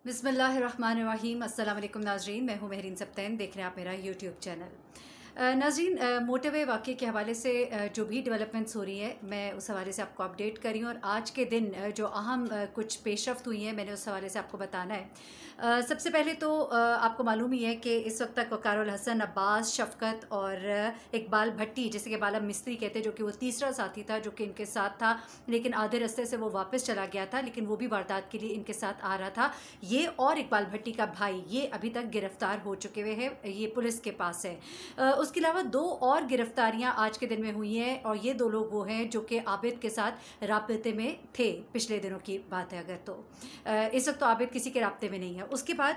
बिस्मिल्लाहिर्रहमानिर्रहीम। अस्सलाम वालेकुम नाज़रीन, मैं हूँ महरीन सब्तैन, देख रहे हैं आप मेरा यूट्यूब चैनल। नाज़रीन, मोटरवे वाक़े के हवाले से जो भी डेवलपमेंट्स हो रही है, मैं उस हवाले से आपको अपडेट करी हूँ और आज के दिन जो अहम कुछ पेशरफ्त हुई हैं, मैंने उस हवाले से आपको बताना है। सबसे पहले तो आपको मालूम ही है कि इस वक्त तक वक़ारुल हसन, अब्बास, शफ़क़त और इकबाल भट्टी, जैसे कि बाला मिस्त्री कहते हैं, जो कि वो तीसरा साथी था जो कि इनके साथ था, लेकिन आधे रास्ते से वो वापस चला गया था, लेकिन वो भी वारदात के लिए इनके साथ आ रहा था। ये और इकबाल भट्टी का भाई, ये अभी तक गिरफ़्तार हो चुके हुए हैं, ये पुलिस के पास है। उसके अलावा दो और गिरफ्तारियां आज के दिन में हुई हैं और ये दो लोग वो हैं जो कि आबिद के साथ राब्ते में थे। पिछले दिनों की बात है अगर तो इस वक्त तो आबिद किसी के राब्ते में नहीं है। उसके बाद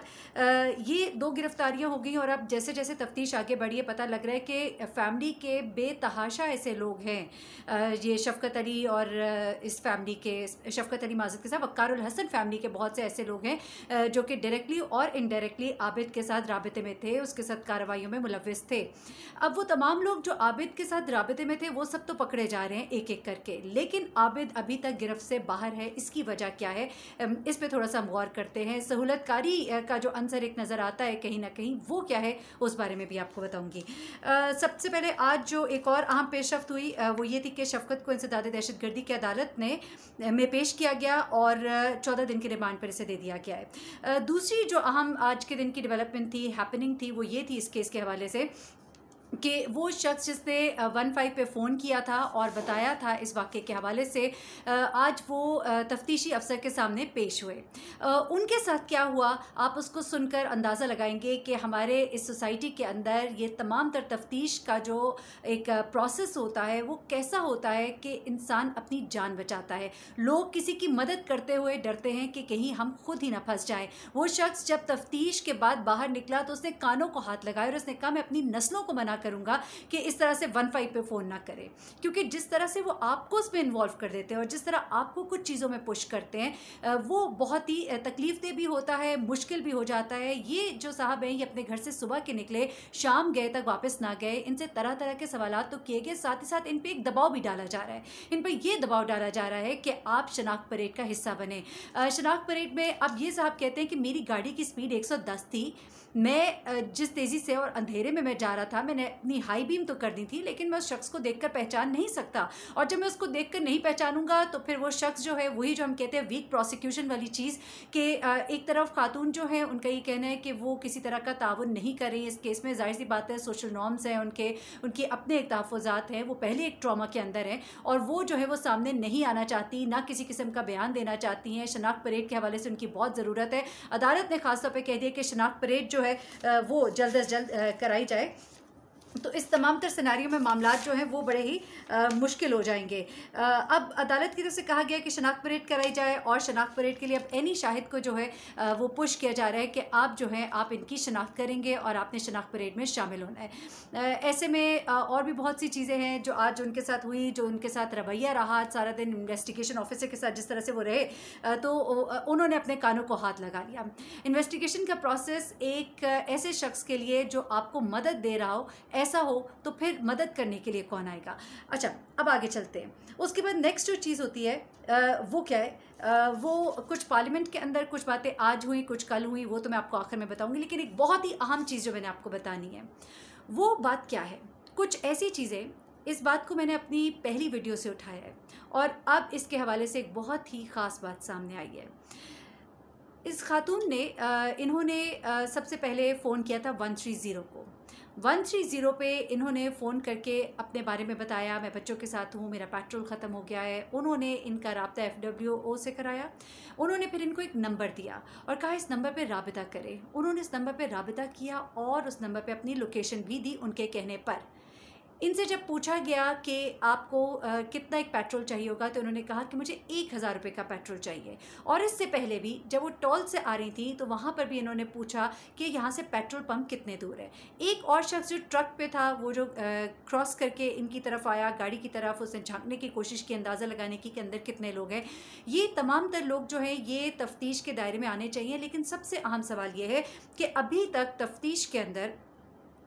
ये दो गिरफ्तारियां हो गई और अब जैसे जैसे तफ्तीश आगे बढ़ी है, पता लग रहा है कि फैमिली के बेतहाशा ऐसे लोग हैं, ये शफ़क़त अली और इस फैमिली के शफ़क़त अली माजिद के साथ वक़ारुल हसन फैमिली के बहुत से ऐसे लोग हैं जो कि डायरेक्टली और इनडायरेक्टली आबिद के साथ राब्ते में थे, उसके साथ कार्रवाइयों में मुलव्विस थे। अब वो तमाम लोग जो आबिद के साथ राब्ते में थे वो सब तो पकड़े जा रहे हैं एक एक करके, लेकिन आबिद अभी तक गिरफ्त से बाहर है। इसकी वजह क्या है, इस पे थोड़ा सा गौर करते हैं। सहूलतकारी का जो अंसर एक नज़र आता है कहीं ना कहीं, वो क्या है उस बारे में भी आपको बताऊंगी। सबसे पहले आज जो एक और अहम पेशरफ्त हुई वो ये थी कि शफ़क़त को इंसदाद दहशतगर्दी की अदालत में पेश किया गया और 14 दिन की रिमांड पर इसे दे दिया गया है। दूसरी जो अहम आज के दिन की डेवलपमेंट थी, हैपनिंग थी, वो ये थी इस केस के हवाले से कि वो शख्स जिसने 15 पे फ़ोन किया था और बताया था इस वाक़े के हवाले से, आज वो तफ्तीशी अफसर के सामने पेश हुए। उनके साथ क्या हुआ आप उसको सुनकर अंदाज़ा लगाएंगे कि हमारे इस सोसाइटी के अंदर ये तमाम तर तफ्तीश का जो एक प्रोसेस होता है वो कैसा होता है कि इंसान अपनी जान बचाता है। लोग किसी की मदद करते हुए डरते हैं कि कहीं हम खुद ही ना फंस जाएं। वो शख्स जब तफ्तीश के बाद बाहर निकला तो उसने कानों को हाथ लगाया और उसने कहा मैं अपनी नस्लों को मना करूंगा कि इस तरह से 15 पे फ़ोन ना करें, क्योंकि जिस तरह से वो आपको उसमें इन्वॉल्व कर देते हैं और जिस तरह आपको कुछ चीज़ों में पुश करते हैं वो बहुत ही तकलीफदेह भी होता है, मुश्किल भी हो जाता है। ये जो साहब हैं ये अपने घर से सुबह के निकले, शाम गए तक वापस ना गए, इनसे तरह तरह के सवालात तो किए गए, साथ ही साथ इन पर एक दबाव भी डाला जा रहा है। इन पर यह दबाव डाला जा रहा है कि आप शनाख्त परेड का हिस्सा बने। शनाख्त परेड में अब ये साहब कहते हैं कि मेरी गाड़ी की स्पीड 110 थी, मैं जिस तेज़ी से और अंधेरे में मैं जा रहा था, मैंने अपनी हाई बीम तो कर दी थी, लेकिन मैं उस शख्स को देखकर पहचान नहीं सकता, और जब मैं उसको देखकर नहीं पहचानूंगा तो फिर वो शख्स जो है वही जो हम कहते हैं वीक प्रोसिक्यूशन वाली चीज़ कि एक तरफ खातून जो है उनका ये कहना है कि वो किसी तरह का ताउन नहीं कर रही इस केस में। जाहिर सी बात है, सोशल नॉर्म्स हैं उनके अपने एक तहफ़्फ़ुज़ात हैं, वो पहले एक ट्रॉमा के अंदर हैं और वो जो है वो सामने नहीं आना चाहती, ना किसी किस्म का बयान देना चाहती हैं। शनाख्त परेड के हवाले से उनकी बहुत ज़रूरत है। अदालत ने खासतौर पर कह दिया कि शनाख्त परेड जो है वो जल्द अज जल्द कराई जाए। तो इस तमाम तर सिनारियों में मामलात जो हैं वो बड़े ही मुश्किल हो जाएंगे। अब अदालत की तरफ से कहा गया कि शनाख्त परेड कराई जाए और शनाख्त परेड के लिए अब एनी शाहिद को जो है वो पुश किया जा रहा है कि आप जो है आप इनकी शनाख्त करेंगे और आपने शनाख्त परेड में शामिल होना है। ऐसे में और भी बहुत सी चीज़ें हैं जो आज उनके साथ हुई, जो उनके साथ रवैया रहा सारा दिन इन्वेस्टिगेशन ऑफिसर के साथ जिस तरह से वो रहे, तो उन्होंने अपने कानों को हाथ लगा लिया। इन्वेस्टिगेशन का प्रोसेस एक ऐसे शख्स के लिए जो आपको मदद दे रहा हो, ऐसा हो तो फिर मदद करने के लिए कौन आएगा। अच्छा, अब आगे चलते हैं। उसके बाद नेक्स्ट जो चीज़ होती है वो क्या है, वो कुछ पार्लियामेंट के अंदर कुछ बातें आज हुई, कुछ कल हुई, वो तो मैं आपको आखिर में बताऊंगी, लेकिन एक बहुत ही अहम चीज़ जो मैंने आपको बतानी है वो बात क्या है। कुछ ऐसी चीज़ें, इस बात को मैंने अपनी पहली वीडियो से उठाया है और अब इसके हवाले से एक बहुत ही ख़ास बात सामने आई है। इस खातून ने इन्होंने सबसे पहले फ़ोन किया था 130 को। 130 पे इन्होंने फ़ोन करके अपने बारे में बताया, मैं बच्चों के साथ हूँ, मेरा पेट्रोल ख़त्म हो गया है। उन्होंने इनका राब्ता FWO से कराया। उन्होंने फिर इनको एक नंबर दिया और कहा इस नंबर पे राबिता करें। उन्होंने इस नंबर पे राबिता किया और उस नंबर पे अपनी लोकेशन भी दी उनके कहने पर। इनसे जब पूछा गया कि आपको कितना एक पेट्रोल चाहिए होगा, तो उन्होंने कहा कि मुझे 1000 रुपये का पेट्रोल चाहिए। और इससे पहले भी जब वो टोल से आ रही थी तो वहाँ पर भी इन्होंने पूछा कि यहाँ से पेट्रोल पंप कितने दूर है। एक और शख्स जो ट्रक पे था, वो जो क्रॉस करके इनकी तरफ आया गाड़ी की तरफ, उसने झांकने की कोशिश की, अंदाज़ा लगाने की कि अंदर कितने लोग हैं। ये तमाम तर लोग जो हैं ये तफ्तीश के दायरे में आने चाहिए, लेकिन सबसे अहम सवाल ये है कि अभी तक तफ्तीश के अंदर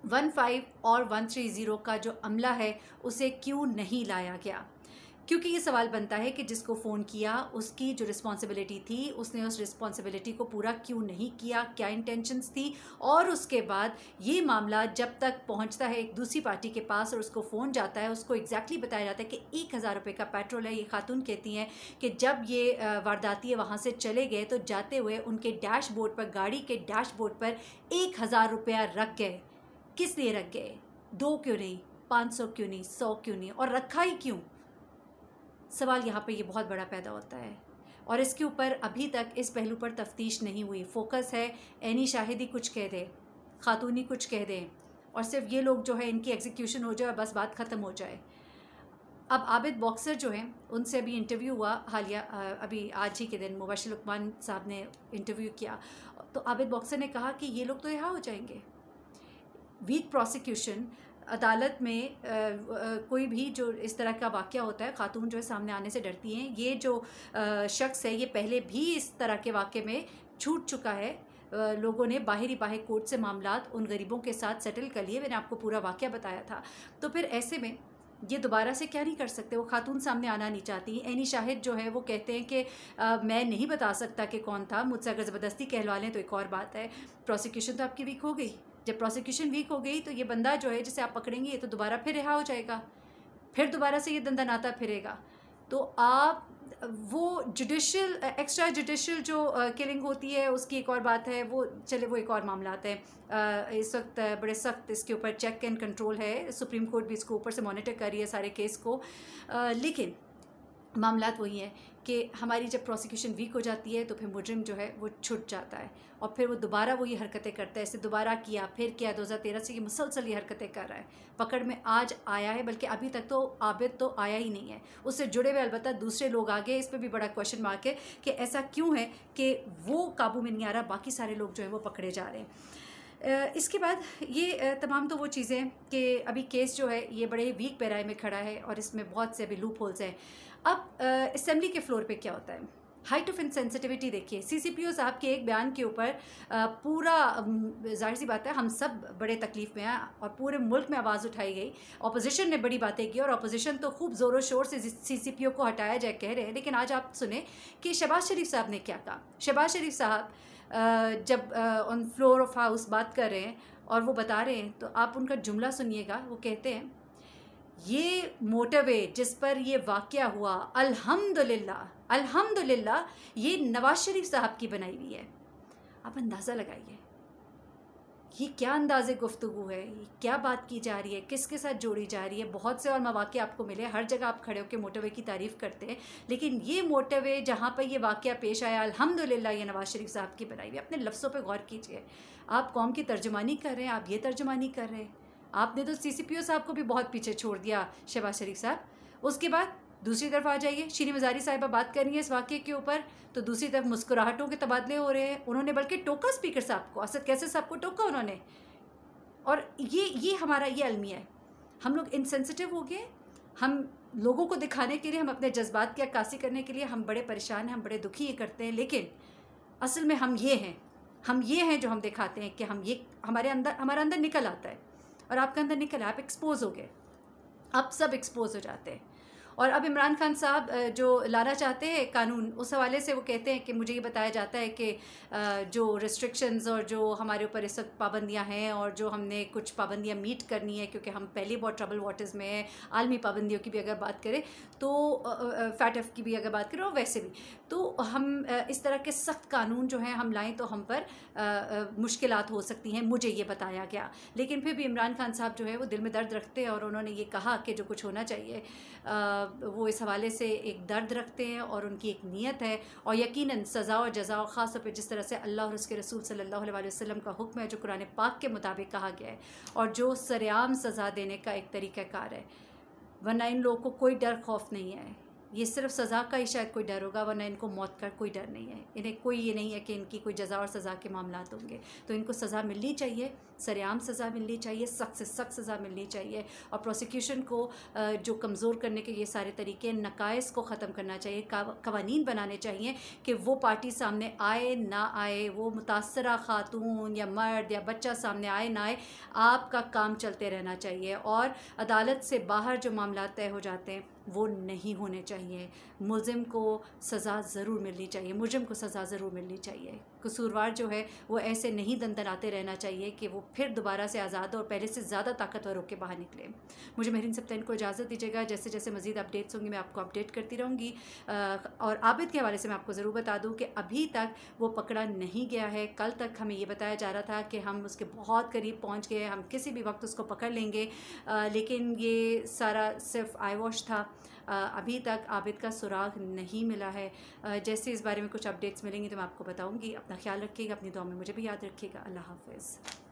15 और 130 का जो अमला है उसे क्यों नहीं लाया गया। क्योंकि ये सवाल बनता है कि जिसको फ़ोन किया उसकी जो रिस्पॉन्सिबिलिटी थी उसने उस रिस्पॉन्सिबिलिटी को पूरा क्यों नहीं किया, क्या इंटेंशंस थी। और उसके बाद ये मामला जब तक पहुंचता है एक दूसरी पार्टी के पास और उसको फ़ोन जाता है, उसको एग्जैक्टली बताया जाता है कि 1000 रुपये का पेट्रोल है। ये खातून कहती हैं कि जब ये वारदाती वहाँ से चले गए तो जाते हुए उनके डैशबोर्ड पर, गाड़ी के डैशबोर्ड पर 1000 रुपया रख गए। किस लिए रख गए? 2 क्यों नहीं, 500 क्यों नहीं, 100 क्यों नहीं, और रखा ही क्यों? सवाल यहाँ पे ये बहुत बड़ा पैदा होता है और इसके ऊपर अभी तक इस पहलू पर तफ्तीश नहीं हुई। फोकस है एनी शाहिदी कुछ कह दे, खातूनी कुछ कह दे और सिर्फ ये लोग जो है इनकी एग्जीक्यूशन हो जाए, बस बात ख़त्म हो जाए। अब आबिद बॉक्सर जो हैं उनसे अभी इंटरव्यू हुआ हालिया, अभी आज ही के दिन मुबशिर लुकमान साहब ने इंटरव्यू किया तो आबिद बॉक्सर ने कहा कि ये लोग तो रिहा हो जाएंगे। वीक प्रोसिक्यूशन, अदालत में कोई भी जो इस तरह का वाक़या होता है, ख़ातून जो है सामने आने से डरती हैं। ये जो शख्स है ये पहले भी इस तरह के वाक़े में छूट चुका है। लोगों ने बाहरी कोर्ट से मामलात उन गरीबों के साथ सेटल कर लिए। मैंने आपको पूरा वाक़या बताया था। तो फिर ऐसे में ये दोबारा से क्या नहीं कर सकते? वो खातून सामने आना नहीं चाहती। एनी शाहिद जो है वो कहते हैं कि मैं नहीं बता सकता कि कौन था, मुझसे अगर ज़बरदस्ती कहलवा लें तो एक और बात है। प्रोसिक्यूशन तो आपकी वीक हो गई। जब प्रोसिक्यूशन वीक हो गई तो ये बंदा जो है जिसे आप पकड़ेंगे ये तो दोबारा फिर रिहा हो जाएगा, फिर दोबारा से ये दंदा नाता फिरेगा। तो आप वो जुडिशल, एक्स्ट्रा जुडिशल जो किलिंग होती है उसकी एक और बात है, वो चले वो एक और मामला है। इस वक्त बड़े सख्त इसके ऊपर चेक एंड कंट्रोल है, सुप्रीम कोर्ट भी इसको ऊपर से मॉनिटर कर रही है सारे केस को। लेकिन मामलात वही हैं कि हमारी जब प्रोसिक्यूशन वीक हो जाती है तो फिर मुजरिम जो है वो छुट जाता है और फिर वो दोबारा वही हरकतें करता है। इसे दोबारा किया, फिर किया, 2013 से ये मुसलसल ये हरकतें कर रहा है। पकड़ में आज आया है, बल्कि अभी तक तो आबिद तो आया ही नहीं है। उससे जुड़े हुए अलबत्ता दूसरे लोग आ गए। इस पर भी बड़ा क्वेश्चन मार्क है कि ऐसा क्यों है कि वो काबू में नहीं आ रहा, बाकी सारे लोग जो हैं वो पकड़े जा रहे हैं। इसके बाद ये तमाम तो वो चीज़ें कि अभी केस जो है ये बड़े वीक पैराए में खड़ा है और इसमें बहुत से अभी लूप होल्स हैं। अब असेंबली के फ्लोर पे क्या होता है? हाइट ऑफ इनसेंसिटिविटी देखिए। सीसीपीओ साहब के एक बयान के ऊपर पूरा जाहिर सी बात है हम सब बड़े तकलीफ़ में हैं और पूरे मुल्क में आवाज़ उठाई गई। अपोजिशन ने बड़ी बातें की और अपोजिशन तो खूब ज़ोरों शोर से सीसीपीओ को हटाया जाए कह रहे हैं। लेकिन आज आप सुने कि शहबाज शरीफ साहब ने क्या कहा। शहबाज शरीफ साहब जब ऑन फ्लोर ऑफ हाउस बात कर रहे हैं और वो बता रहे हैं तो आप उनका जुमला सुनिएगा। वो कहते हैं ये मोटरवे जिस पर ये वाक़या हुआ अल्हम्दुलिल्लाह अल्हम्दुलिल्लाह ये नवाज शरीफ साहब की बनाई हुई है। आप अंदाज़ा लगाइए ये क्या अंदाज़े गुफ्तगू है, ये क्या बात की जा रही है, किसके साथ जोड़ी जा रही है। बहुत से और मौक़े आपको मिले, हर जगह आप खड़े होकर मोटरवे की तारीफ़ करते हैं, लेकिन ये मोटरवे जहाँ पर ये वाक़या पेश आया अल्हम्दुलिल्लाह ये नवाज शरीफ साहब की बनाई हुई। अपने लफ्ज़ों पर गौर कीजिए। आप कौम की तर्जुमानी कर रहे हैं, आप ये तर्जुमानी कर रहे हैं। आपने तो सीसीपीओ साहब को भी बहुत पीछे छोड़ दिया शहबाज शरीफ साहब। उसके बाद दूसरी तरफ आ जाइए, शीरी मज़ारी साहिबा बात कर रही है इस वाक़े के ऊपर तो दूसरी तरफ मुस्कुराहटों के तबादले हो रहे हैं। उन्होंने बल्कि टोका स्पीकर साहब को, असद कैसे साहब को टोका उन्होंने। और ये हमारा ये अलमिया है। हम लोग इनसेंसिटिव हो गए। हम लोगों को दिखाने के लिए, हम अपने जज्बात की अक्कासी करने के लिए हम बड़े परेशान हैं, हम बड़े दुखी ये करते हैं, लेकिन असल में हम ये हैं जो हम दिखाते हैं कि हम ये हमारे अंदर निकल आता है और आपके अंदर निकल, आप एक्सपोज हो गए। अब सब एक्सपोज हो जाते हैं। और अब इमरान खान साहब जो लाना चाहते हैं कानून, उस हवाले से वो कहते हैं कि मुझे ये बताया जाता है कि जो रिस्ट्रिक्शंस और जो हमारे ऊपर इस वक्त पाबंदियाँ हैं और जो हमने कुछ पाबंदियाँ मीट करनी है क्योंकि हम पहले बहुत ट्रबल वाटर्स में हैं। आलमी पाबंदियों की भी अगर बात करें तो फैटफ की भी अगर बात करें और वैसे भी तो हम इस तरह के सख्त कानून जो हैं हम लाएँ तो हम पर मुश्किलात हो सकती हैं, मुझे ये बताया गया। लेकिन फिर भी इमरान खान साहब जो है वो दिल में दर्द रखते हैं और उन्होंने ये कहा कि जो कुछ होना चाहिए वो इस हवाले से एक दर्द रखते हैं और उनकी एक नीयत है। और यकीनन सज़ा और जज़ा और ख़ास तौर पर जिस तरह से अल्लाह और उसके रसूल सल्लल्लाहु अलैहि वसल्लम का हुक्म है, जो कुरान पाक के मुताबिक कहा गया है और जो सरेआम सज़ा देने का एक तरीक़ाकार है, वरना इन लोगों को कोई डर खौफ नहीं है। ये सिर्फ सज़ा का ही शायद कोई डर होगा, वरना इनको मौत का कोई डर नहीं है। इन्हें कोई ये नहीं है कि इनकी कोई जज़ा और सज़ा के मामलात होंगे। तो इनको सज़ा मिलनी चाहिए, सरेआम सज़ा मिलनी चाहिए, सख्त से सख्त सज़ा मिलनी चाहिए। और प्रोसिक्यूशन को जो कमज़ोर करने के ये सारे तरीके, नकाइस को ख़त्म करना चाहिए। कवानीन बनाने चाहिए कि वो पार्टी सामने आए ना आए, वो मुतासरा खातून या मर्द या बच्चा सामने आए ना आए, आपका काम चलते रहना चाहिए। और अदालत से बाहर जो मामला तय हो जाते हैं वो नहीं होने चाहिए। मुलजिम को सज़ा ज़रूर मिलनी चाहिए, मुजरिम को सज़ा ज़रूर मिलनी चाहिए। कसूरवार जो है वो ऐसे नहीं दंदनाते रहना चाहिए कि वो फिर दोबारा से आज़ाद और पहले से ज़्यादा ताकतवर होकर बाहर निकले। मुझे मेहरीन सप्तैन को इजाज़त दीजिएगा। जैसे जैसे मज़ीद अपडेट्स होंगी मैं आपको अपडेट करती रहूँगी। और आबिद के हवाले से मैं आपको ज़रूर बता दूँ कि अभी तक वो पकड़ा नहीं गया है। कल तक हमें ये बताया जा रहा था कि हम उसके बहुत करीब पहुँच गए, हम किसी भी वक्त उसको पकड़ लेंगे, लेकिन ये सारा सिर्फ आई वॉश था। अभी तक आबिद का सुराग नहीं मिला है। जैसे इस बारे में कुछ अपडेट्स मिलेंगी तो मैं आपको बताऊंगी। अपना ख्याल रखिएगा, अपनी दुआ में मुझे भी याद रखिएगा। अल्लाह हाफ़िज़।